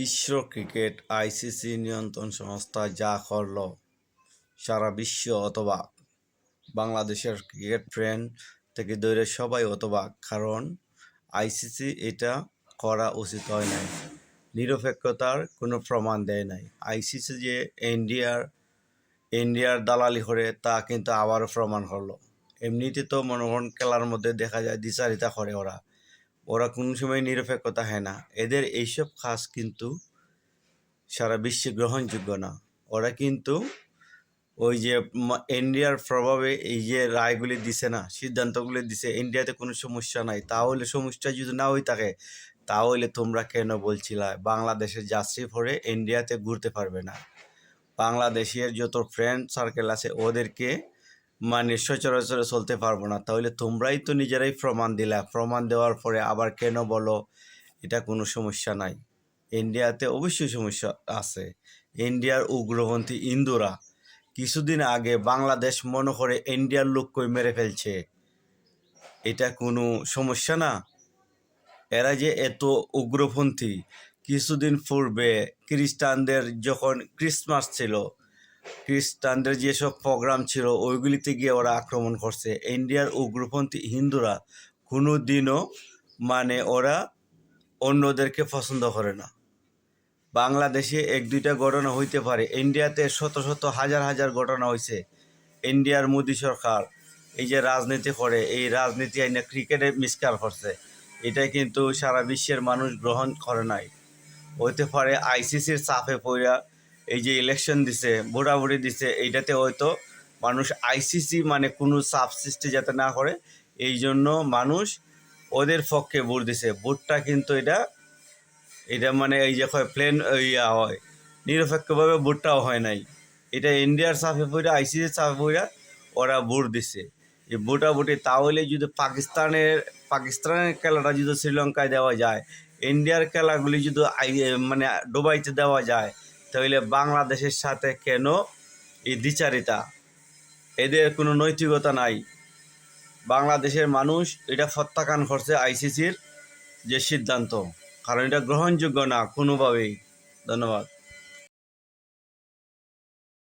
বিশ্ব cricket ICC নিয়ন্ত্রণ সংস্থা যা করল, সারা বিশ্ব অতবাক। বাংলাদেশের ক্রিকেট ফ্রেন্ড থেকে ধরে সবাই অতবাক, কারণ আইসিসি এটা করা উচিত হয় নাই। নিরপেক্ষতার কোনো প্রমাণ দেয় নাই। আইসিসি যে ইন্ডিয়ার দালালি করে তা কিন্তু আবারও প্রমাণ করলো। এমনিতে তো মনোহরণ খেলার মধ্যে দেখা যায় দ্বিচারিতা করে ওরা কোনো সময় নিরপেক্ষতা হয় না। এদের এইসব কাজ কিন্তু সারা বিশ্বে গ্রহণযোগ্য না। ওরা কিন্তু ওই যে ইন্ডিয়ার প্রভাবে এই যে রায়গুলি দিছে না, সিদ্ধান্তগুলি দিছে, ইন্ডিয়াতে কোনো সমস্যা নাই। তাহলে সমস্যা যদি না হয়ে থাকে, তাহলে তোমরা কেন বলছিলা বাংলাদেশের যাত্রী পরে ইন্ডিয়াতে ঘুরতে পারবে না? বাংলাদেশের যত ফ্রেন্ড সার্কেল আছে ওদেরকে সচরাচরে চলতে পারবো না। তাহলে তোমরাই তো নিজেরাই প্রমাণ দিলা। প্রমাণ দেওয়ার পরে আবার কেন বলো এটা কোনো সমস্যা নাই? ইন্ডিয়াতে অবশ্যই সমস্যা আছে। ইন্ডিয়ার উগ্রপন্থী হিন্দুরা কিছুদিন আগে বাংলাদেশ মনে করে ইন্ডিয়ার লোককে মেরে ফেলছে। এটা কোনো সমস্যা না? এরা যে এত উগ্রপন্থী, কিছুদিন পূর্বে খ্রিস্টানদের যখন ক্রিসমাস ছিল, খ্রিস্টানদের যেসব প্রোগ্রাম ছিল ওইগুলিতে গিয়ে ওরা আক্রমণ করছে। ইন্ডিয়ার উগ্রপন্থী হিন্দুরা কোনো দিনও ওরা অন্যদেরকে পছন্দ করে না। বাংলাদেশে এক দুইটা ঘটনা হইতে পারে, ইন্ডিয়াতে শত শত হাজার হাজার ঘটনা হয়েছে। ইন্ডিয়ার মোদী সরকার এই যে রাজনীতি করে, এই রাজনীতি আইনা ক্রিকেটে মিসকার করছে, এটা কিন্তু সারা বিশ্বের মানুষ গ্রহণ করে নাই। হইতে পারে আইসিসির চাপে পড়া এই যে ইলেকশন দিছে, ভোটাভুটি দিছে, এইটাতে হয়তো মানুষ আইসিসি কোনো চাপ সৃষ্টি যাতে না করে, এই জন্য মানুষ ওদের পক্ষে ভোট দিছে। ভোটটা কিন্তু এটা এই যে প্লেন ইয়া হয়, নিরপেক্ষভাবে ভোটটাও হয় নাই। এটা ইন্ডিয়ার চাপে পড়া, আইসিসির চাপে পড়া ওরা ভোট দিছে। এই ভোটাভুটি তাহলে যদি পাকিস্তানের খেলাটা যদি শ্রীলঙ্কায় দেওয়া যায়, ইন্ডিয়ার খেলাগুলি যদি দুবাইতে দেওয়া যায়, তাহলে বাংলাদেশের সাথে কেন এই দ্বিচারিতা? এদের কোনো নৈতিকতা নাই। বাংলাদেশের মানুষ এটা প্রত্যাখ্যান করছে আইসিসির যে সিদ্ধান্ত, কারণ এটা গ্রহণযোগ্য না কোনোভাবেই। ধন্যবাদ।